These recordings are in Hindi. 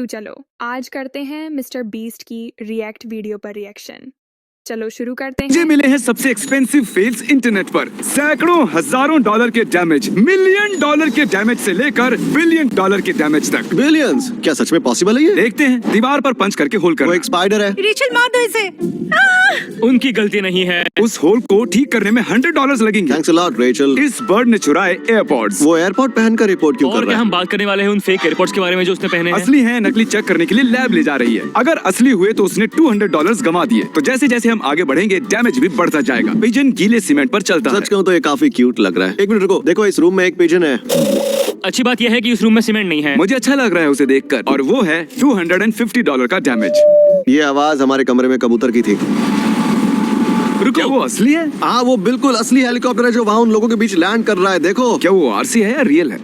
तो चलो आज करते हैं मिस्टर बीस्ट की रिएक्ट वीडियो पर रिएक्शन। चलो शुरू करते हैं। ये मिले हैं सबसे एक्सपेंसिव फेल्स इंटरनेट पर। सैकड़ों हजारों डॉलर के डैमेज, मिलियन डॉलर के डैमेज से लेकर बिलियन डॉलर के डैमेज तक। बिलियंस? क्या सच में पॉसिबल है ये? देखते हैं, दीवार पर पंच करके होल वो करना। एक स्पाइडर है। रेचल मार दो इसे। उनकी गलती नहीं है। उस होल को ठीक करने में $100 लगेंगे। Thanks a lot Rachel. इस बर्ड ने चुराए एयरपॉड्स। वो एयरपोर्ट पहनकर रिपोर्ट क्यों और कर क्या रहा है? हम बात करने वाले हैं उन फेक एयरपोर्ट्स के बारे में जो उसने पहने हैं। असली है नकली चेक करने के लिए लैब ले जा रही है। अगर असली हुए तो उसने $200 गंवा दिए। तो जैसे जैसे हम आगे बढ़ेंगे डैमेज भी बढ़ता जाएगा। पिजन गीले सीमेंट पर चलता है। सच कहूं तो ये काफी क्यूट लग रहा है। एक मिनट रुको, देखो इस रूम में एक पिजन है। अच्छी बात यह है कि इस रूम में सीमेंट नहीं है। मुझे अच्छा लग रहा है उसे देखकर। और वो है $250 का डैमेज। ये आवाज हमारे कमरे में कबूतर की थी। क्या वो असली है? हाँ, वो बिल्कुल असली हेलीकॉप्टर है जो वहाँ उन लोगों के बीच लैंड कर रहा है। देखो। क्या वो आरसी है या रियल है?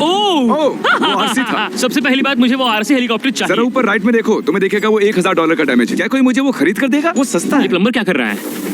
ओह, वो आरसी था। सबसे पहली बात, मुझे वो आरसी हेलीकॉप्टर जरा चाहिए। ऊपर राइट में देखो, तुम्हें दिखेगा वो $1000 का डैमेज है। क्या कोई मुझे वो खरीद कर देगा? वो सस्ता ये है। प्लम्बर क्या कर रहा है?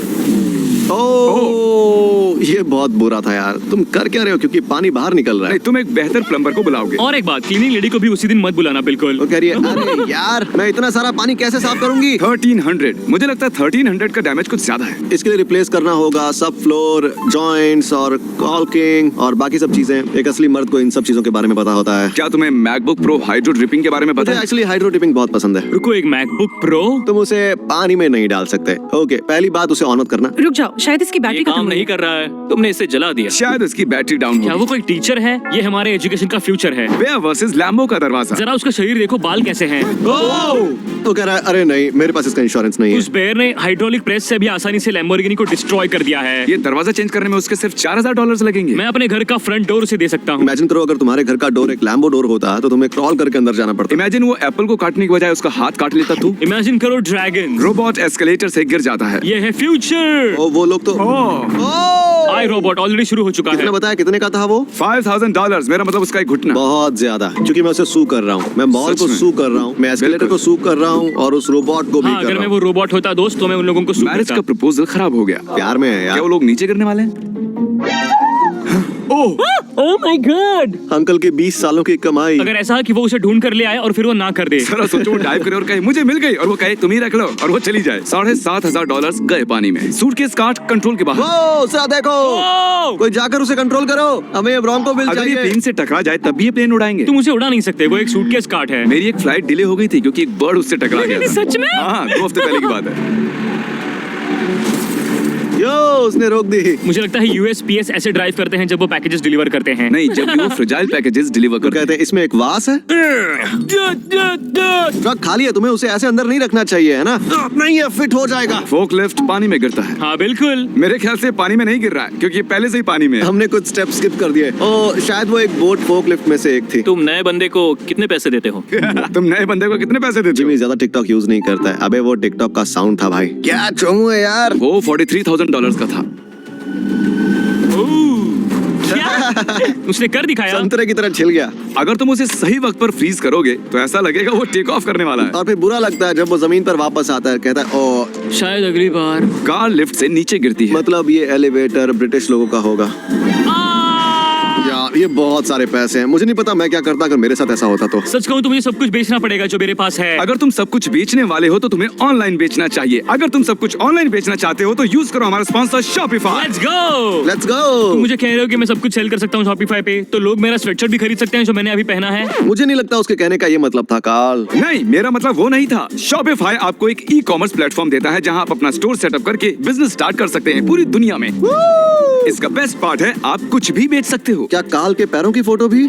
ओह, ये बहुत बुरा था यार। तुम कर क्या रहे हो? क्योंकि पानी बाहर निकल रहा है। नहीं, तुम एक बेहतर प्लम्बर को बुलाओगे। और एक बात, क्लीनिंग लेडी को भी उसी दिन मत बुलाना बिल्कुल। वो कह रही है, अरे यार मैं इतना सारा पानी कैसे साफ करूंगी? 1300। मुझे लगता है 1300 का डैमेज कुछ ज्यादा है। इसके लिए रिप्लेस करना होगा सब फ्लोर, जॉइंट्स और कॉल्किंग और बाकी सब चीजें। एक असली मर्द को इन सब चीजों के बारे में पता होता है। क्या तुम्हें मैकबुक प्रो हाइड्रो ड्रिपिंग के बारे में पता मुझे है? एक्चुअली हाइड्रो टिपिंग बहुत पसंद है। रुको, एक मैकबुक प्रो? तुम उसे पानी में नहीं डाल सकते। ओके, पहली बात उसे ऑन मत करना। रुक जाओ, शायद इसकी बैटरी ये खत्म काम हो नहीं गई। कर रहा है। तुमने इसे जला दिया। शायद उसकी बैटरी डाउन क्या हो। वो कोई टीचर है? ये हमारे एजुकेशन का फ्यूचर है। बेयर वर्सेस लैम्बो का दरवाजा। जरा उसका शरीर देखो, बाल कैसे हैं। तो कह रहा है, अरे नहीं, मेरे पास इसका इंश्योरेंस नहीं है। उस बेयर ने हाइड्रोलिक प्रेस से भी आसानी से लैम्बोर्गिनी को डिस्ट्रॉय कर दिया है। ये दरवाजा चेंज करने में उसके सिर्फ $4000 लगेंगे। मैं अपने घर का फ्रंट डोर उसे दे सकता हूँ। इमेजिन करो अगर तुम्हारे घर का डोर एक लैम्बो डोर होता तो तुम्हें क्रॉल करके अंदर जाना पड़ता। इमेजिन वो एप्पल को काटने की बजाय उसका हाथ काट लेता तू। इमेजिन करो ड्रैगन। रोबोट एस्केलेटर से गिर जाता है। ये है फ्यूचर। ओ, वो लोग तो आई रोबोट ऑलरेडी शुरू हो चुका है। कितने बताया? कितने का था वो? $5000। मेरा मतलब उसका एक घुटना। बहुत ज्यादा, क्योंकि मैं उसे सू कर रहा हूँ। मैं मॉल सच को में? सू कर रहा हूँ, मैं एस्केलेटर बिल्कुल। को सू कर रहा हूँ और उस रोबोट को भी हाँ, कर अगर रहा मैं हूँ। वो रोबोट होता दोस्त तो मैं उन लोगों को मैरिज का सुनता। प्रपोजल खराब हो गया। प्यार में है क्या यार। वो लोग नीचे गिरने वाले हैं? Oh my God! अंकल के 20 सालों की कमाई। अगर ऐसा कि वो उसे ढूंढ कर ले आए और फिर वो ना कर दे। जरा सोचो, वो डाइव करे और कहे मुझे मिल गई, और वो कहे तुम ही रख लो, और वो चली जाए। $7500 गए पानी में। सूटकेस काट कंट्रोल के बाहर। ओ, उसे देखो, ओह! कोई जाकर उसे कंट्रोल करो। हमें ये ब्रोंको बिल अगर ये चाहिए। प्लेन से टकरा जाए तब भी ये प्लेन उड़ाएंगे। तुम उसे उड़ा नहीं सकते, वो एक सूटकेस कार्ट है। मेरी एक फ्लाइट डिले हो गई थी क्योंकि एक बर्ड उससे टकरा गया था। सच में? हाँ, 2 हफ्ते पहले की बात है। यो, उसने रोक दी। मुझे लगता है यूएसपीएस ऐसे ड्राइव करते हैं जब वो पैकेजेस डिलीवर करते हैं। नहीं, जब भी वो फ्रेजाइल पैकेजेस डिलीवर तो करते कहते हैं इसमें एक वास है। ट्रक खाली है, तुम्हें उसे ऐसे अंदर नहीं रखना चाहिए, है ना? नहीं, ये फिट हो जाएगा। फोकलिफ्ट पानी में गिरता है। हाँ बिल्कुल। मेरे ख्याल से पानी में नहीं गिर रहा है क्योंकि ये पहले से ही पानी में है। हमने कुछ स्टेप स्किप कर दिए। ओ, शायद वो एक बोट फोकलिफ्ट में से एक थी। तुम नए बंदे को कितने पैसे देते हो? तुम नए बंदे को कितने पैसे देते हो? जिमी ज्यादा टिकटॉक यूज नहीं करता है। अबे वो टिकटॉक का साउंड था भाई। क्या चोमू है यार। वो $43,000 का था। क्या? उसने कर दिखाया। संतरे की तरह छिल गया। अगर तुम उसे सही वक्त पर फ्रीज करोगे तो ऐसा लगेगा वो टेक ऑफ करने वाला है। और फिर बुरा लगता है जब वो जमीन पर वापस आता है। कहता है ओ, शायद अगली बार। कार लिफ्ट से नीचे गिरती है। मतलब ये एलिवेटर ब्रिटिश लोगों का होगा। यार ये बहुत सारे पैसे हैं। मुझे नहीं पता मैं क्या करता अगर मेरे साथ ऐसा होता तो। सच कहूँ तो मुझे सब कुछ बेचना पड़ेगा जो मेरे पास है। अगर तुम सब कुछ बेचने वाले हो तो तुम्हें ऑनलाइन बेचना चाहिए। अगर तुम सब कुछ ऑनलाइन बेचना चाहते हो तो यूज करो हमारा sponsor Shopify. Let's go. Let's go. तुम मुझे कह रहे हो कि मैं सब कुछ सेल कर सकता हूँ शॉपिफाई पे, तो लोग मेरा स्वेटशर्ट भी खरीद सकते हैं जो मैंने अभी पहना है। मुझे नहीं लगता उसके कहने का ये मतलब था कार्ल। नहीं, मेरा मतलब वो नहीं था। शॉपिफाई आपको एक ई-कॉमर्स प्लेटफॉर्म देता है जहां आप अपना स्टोर सेटअप करके बिजनेस स्टार्ट कर सकते हैं पूरी दुनिया में। इसका बेस्ट पार्ट है आप कुछ भी बेच सकते हो। क्या कार्ल के पैरों की फोटो भी?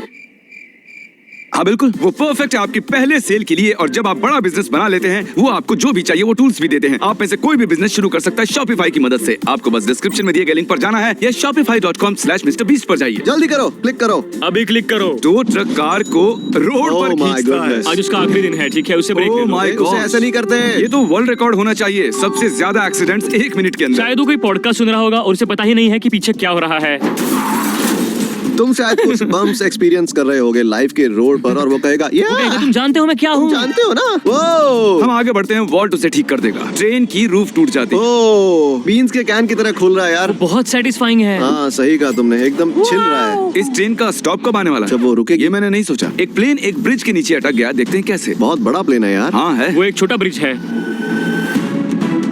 हाँ बिल्कुल, वो परफेक्ट है आपकी पहले सेल के लिए। और जब आप बड़ा बिजनेस बना लेते हैं वो आपको जो भी चाहिए वो टूल्स भी देते हैं। आप में से कोई भी बिजनेस शुरू कर सकता है शॉपिफाई की मदद से। आपको बस डिस्क्रिप्शन में दिए गए लिंक पर जाना है या shopify.com/MrBeast पर जाइए। जल्दी करो, क्लिक करो। अभी क्लिक करो। टो ट्रक कार को रोड Oh पर my खींचता है। goodness. आज उसका आखिरी दिन है, ठीक है? उसे ब्रेक Oh दे दो। my उसे God. ऐसे नहीं करते। ये तो वर्ल्ड रिकॉर्ड होना चाहिए, सबसे ज्यादा एक्सीडेंट्स 1 मिनट के अंदर। शायद वो कोई पॉडकास्ट सुन रहा होगा और उसे पता ही नहीं है कि पीछे क्या हो रहा है। तुम शायद कुछ बम्स एक्सपीरियंस कर रहे होगे लाइफ के रोड पर और वो कहेगा वो कहेगा, तुम जानते हो मैं क्या हूँ? जानते हो ना वो हम आगे बढ़ते हैं, वॉल्ट उसे ठीक कर देगा। ट्रेन की रूफ टूट जाती है। ओ बीन्स के कैन की तरह खुल रहा है यार। बहुत सेटिस्फाइंग है। हाँ सही कहा तुमने, एकदम छिल रहा है। इस ट्रेन का स्टॉप कब आने वाला है? जब वो रुकेगी। ये मैंने नहीं सोचा। एक प्लेन एक ब्रिज के नीचे अटक गया, देखते हैं कैसे। बहुत बड़ा प्लेन है यार। हाँ है। वो एक छोटा ब्रिज है।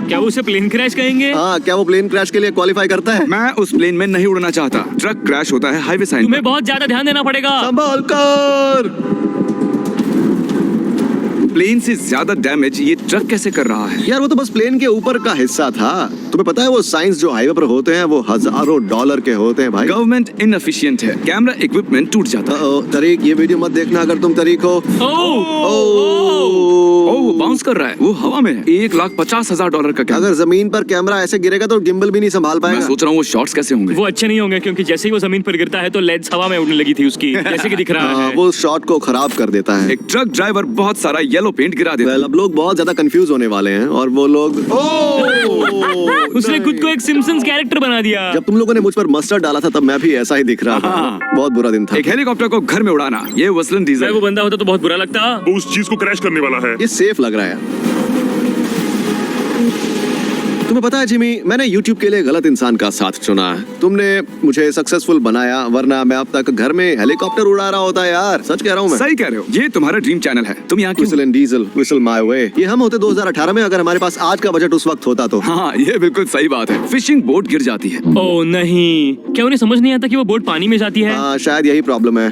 क्या वो उसे प्लेन क्रैश कहेंगे? हाँ क्या वो प्लेन क्रैश के लिए क्वालिफाई करता है? मैं उस प्लेन में नहीं उड़ना चाहता। ट्रक क्रैश होता है हाईवे साइन तुम्हें बहुत ज्यादा ध्यान देना पड़ेगा। संभाल कर। प्लेन से ज्यादा डैमेज ये ट्रक कैसे कर रहा है? यार वो तो बस प्लेन के ऊपर का हिस्सा था। तुम्हें पता है वो साइंस जो हाईवे पर होते हैं वो हजारों डॉलर के होते हैं भाई। गवर्नमेंट इनएफिशिएंट है, कैमरा इक्विपमेंट टूट जाता है। तरीक ये वीडियो मत देखना अगर तुम तरीक हो। ओह वो बाउंस कर रहा है, वो हवा में है। $1,50,000 का कैमरा। अगर जमीन पर कैमरा ऐसे गिरेगा तो गिम्बल भी नहीं संभाल मैं पाएगा। सोच रहा हूँ वो शॉट्स कैसे होंगे। वो अच्छे नहीं होंगे क्योंकि जैसे ही वो जमीन पर गिरता है तो लेंस हवा में उड़ने लगी थी उसकी, जैसे कि दिख रहा हाँ, है। वो शॉट को खराब कर देता है। एक ट्रक ड्राइवर बहुत सारा येलो पेंट गिरा देता है। अब लोग बहुत ज्यादा कंफ्यूज होने वाले हैं और वो लोग उसने खुद को एक सिम्पसन्स कैरेक्टर बना दिया। जब तुम लोगों ने मुझ पर मस्टर्ड डाला था तब मैं भी ऐसा ही दिख रहा था। हाँ। बहुत बुरा दिन था। एक हेलीकॉप्टर को घर में उड़ाना, ये वसलन मैं डीजल। वो बंदा होता तो बहुत बुरा लगता। वो उस चीज को क्रैश करने वाला है। ये सेफ लग रहा है। तुम्हें पता है जिमी, मैंने YouTube के लिए गलत इंसान का साथ चुना है। तुमने मुझे सक्सेसफुल बनाया, वरना मैं अब तक घर में हेलीकॉप्टर उड़ा रहा होता यार। सच कह रहा हूँ मैं। सही कह रहे हो, ये तुम्हारा ड्रीम चैनल है। तुम यहाँ क्यों? Whistle and diesel, whistle my way. ये हम होते 2018 में अगर हमारे पास आज का बजट उस वक्त होता तो। हाँ ये बिल्कुल सही बात है। फिशिंग बोट गिर जाती है। ओह नहीं, क्या उन्हें समझ नहीं आता कि वो बोट पानी में जाती है? हाँ शायद यही प्रॉब्लम है।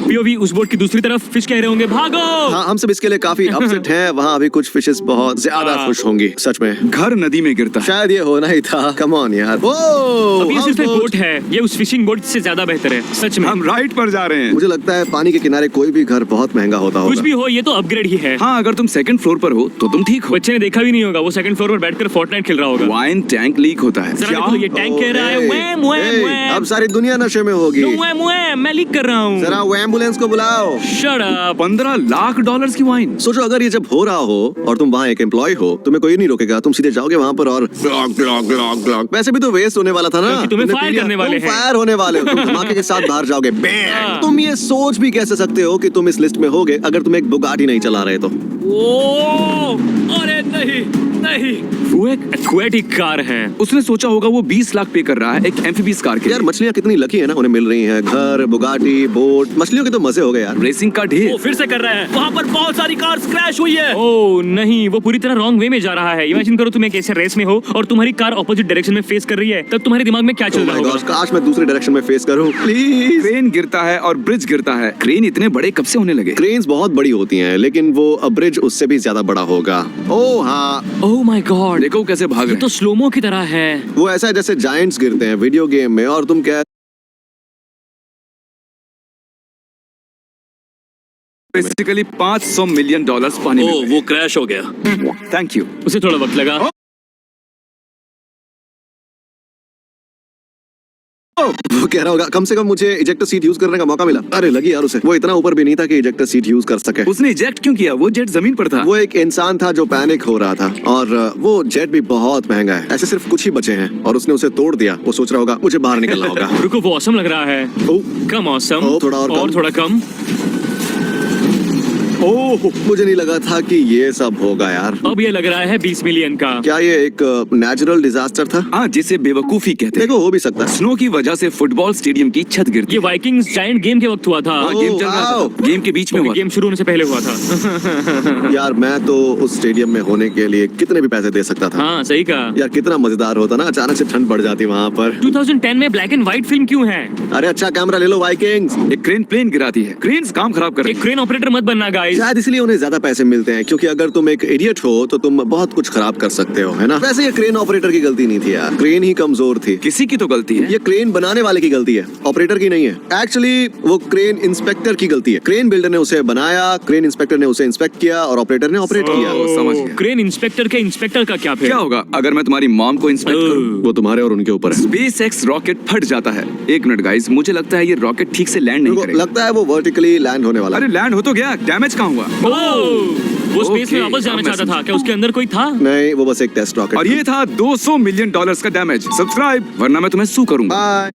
पीओवी उस बोट की दूसरी तरफ फिश कह रहे होंगे भागो। हाँ हम सब इसके लिए काफी अपसेट हैं। वहाँ अभी कुछ फिशेस बहुत ज्यादा खुश होंगी सच में। घर नदी में गिरता है। शायद ये होना ही था। कम ऑन यार। अब ये सिर्फ एक बोट है, ये उस फिशिंग बोट से ज्यादा बेहतर है सच में। हम राइट पर जा रहे हैं। मुझे लगता है पानी के किनारे कोई भी घर बहुत महंगा होता कुछ होगा। भी हो, ये तो अपग्रेड ही है। हाँ अगर तुम सेकंड फ्लोर पर हो तो तुम ठीक हो। बच्चे ने देखा भी नहीं होगा, वो सेकंड फ्लोर पर बैठकर फोर्टनाइट खेल रहा होगा। वाइन टैंक लीक होता है। जरा देखो, ये टैंक कह रहा है वैम वैम वैम। अब सारी दुनिया नशे में होगी। वैम वैम, मैं लीक कर रहा हूँ। जरा वो एम्बुलेंस को बुलाओ। Shut up। $15 लाख की वाइन। सोचो अगर ये जब हो रहा हो और तुम वहाँ एक एम्प्लॉय हो, तुम्हें कोई नहीं रोकेगा, तुम सीधे जाओगे वहाँ पर और वैसे भी तो वेस्ट होने वाला था ना। क्योंकि तुम्हें तुमने फायर पी लिया, करने वाले तुम हैं। फायर होने वाले हो। तुम धमाके के साथ बाहर जाओगे। बैंग। तुम ये सोच भी कैसे सकते हो कि तुम इस लिस्ट में होगे अगर तुम एक बुगाटी नहीं चला रहे तो। ओह, अरे नहीं नहीं, वो एक एक्वेटिक कार है। उसने सोचा होगा वो 20 लाख पे कर रहा है एक एम्फीबियस कार के यार लिए। मछलियाँ कितनी लकी है ना, उन्हें मिल रही हैं घर, बुगाटी, बोट। मछलियों के तो मजे हो गए यार। रेसिंग का ढेर। वो फिर से कर रहा है। वहाँ पर बहुत सारी कार्स क्रैश हुई है। ओह नहीं, वो पूरी तरह रॉन्ग वे में जा रहा है। इमेजिन करो तुम एक ऐसे रेस में हो और तुम्हारी कार ऑपोजिट डायरेक्शन में फेस कर रही है, तब तुम्हारे दिमाग में क्या चल Oh रहा my होगा? gosh, काश मैं दूसरे डायरेक्शन में फेस करूं प्लीज। क्रेन गिरता है और ब्रिज गिरता है। क्रेन इतने बड़े कब से होने लगे? क्रेन्स बहुत बड़ी होती हैं लेकिन वो ब्रिज उससे भी ज्यादा बड़ा होगा। ओह हाँ, ओह माय गॉड, देखो कैसे भाग ये रहे तो स्लोमो की तरह है। वो ऐसा है जैसे जायंट्स गिरते हैं वीडियो गेम में और तुम क्या बेसिकली $500 मिलियन पानी में। वो क्रैश हो गया। Thank you. उसे थोड़ा वक्त लगा। वो कह रहा होगा कम से कम मुझे इजेक्टर सीट यूज करने का मौका मिला। अरे लगी यार उसे। वो इतना ऊपर भी नहीं था कि इजेक्टर सीट यूज कर सके। उसने इजेक्ट क्यों किया? वो जेट जमीन पर था। वो एक इंसान था जो पैनिक हो रहा था और वो जेट भी बहुत महंगा है। ऐसे सिर्फ कुछ ही बचे हैं और उसने उसे तोड़ दिया। वो सोच रहा होगा मुझे बाहर निकलना होगा। रुको, वो ऑसम लग रहा है। ओह, कम ऑसम। ओ, थोड़ा और कम। थोड़ा कम। ओह, मुझे नहीं लगा था कि ये सब होगा यार। अब ये लग रहा है 20 मिलियन का। क्या ये एक नेचुरल डिजास्टर था? हाँ जिसे बेवकूफी कहते हैं। देखो हो भी सकता है। स्नो की वजह से फुटबॉल स्टेडियम की छत गिरती ये है। वाइकिंग्स जायंट गेम के वक्त हुआ था। हाँ, गेम चल रहा वाओ। था। गेम के बीच में हुआ था। गेम शुरू होने से पहले हुआ था। यार मैं तो उस स्टेडियम में होने के लिए कितने भी पैसे दे सकता था। हाँ सही कहा। यार कितना मजेदार होता ना, अचानक से ठंड पड़ जाती वहाँ पर। 2010 में ब्लैक एंड व्हाइट फिल्म क्यों है? अरे अच्छा कैमरा ले लो वाइकिंग्स। एक क्रेन प्लेन गिराती है। क्रेन्स काम खराब कर रही एक क्रेन ऑपरेटर मत बनना गाइस। शायद इसलिए उन्हें ज्यादा पैसे मिलते हैं क्योंकि अगर तुम एक इडियट हो तो तुम बहुत कुछ खराब कर सकते हो, है ना? वैसे ये क्रेन ऑपरेटर की गलती नहीं थी यार, क्रेन ही कमजोर थी। किसी की तो गलती है। ये क्रेन बनाने वाले की गलती है, ऑपरेटर की नहीं है। एक्चुअली वो क्रेन इंस्पेक्टर की गलती है। क्रेन बिल्डर ने उसे बनाया, क्रेन इंस्पेक्टर ने उसे इंस्पेक्ट किया और ऑपरेटर ने ऑपरेट किया। समझ गया। क्रेन इंस्पेक्टर के इंस्पेक्टर का क्या फिर? क्या होगा अगर मैं तुम्हारी मॉम को इंस्पेक्ट करूं? वो तुम्हारे और उनके ऊपर है। SpaceX रॉकेट फट जाता है। एक मिनट गाइस, मुझे लगता है ये रॉकेट ठीक से लैंड नहीं मेरे को करेगा। लगता है वो वर्टिकली लैंड होने वाला है। अरे लैंड हो तो गया, डैमेज कहाँ हुआ? ओह, वो स्पेस में Okay, वापस जाना अब मैं चाहता था। समझा। क्या उसके अंदर कोई था? नहीं, वो बस एक टेस्ट रॉकेट और ये था $200 मिलियन का डैमेज। सब्सक्राइब वरना मैं तुम्हें सू करूंगा। बाय।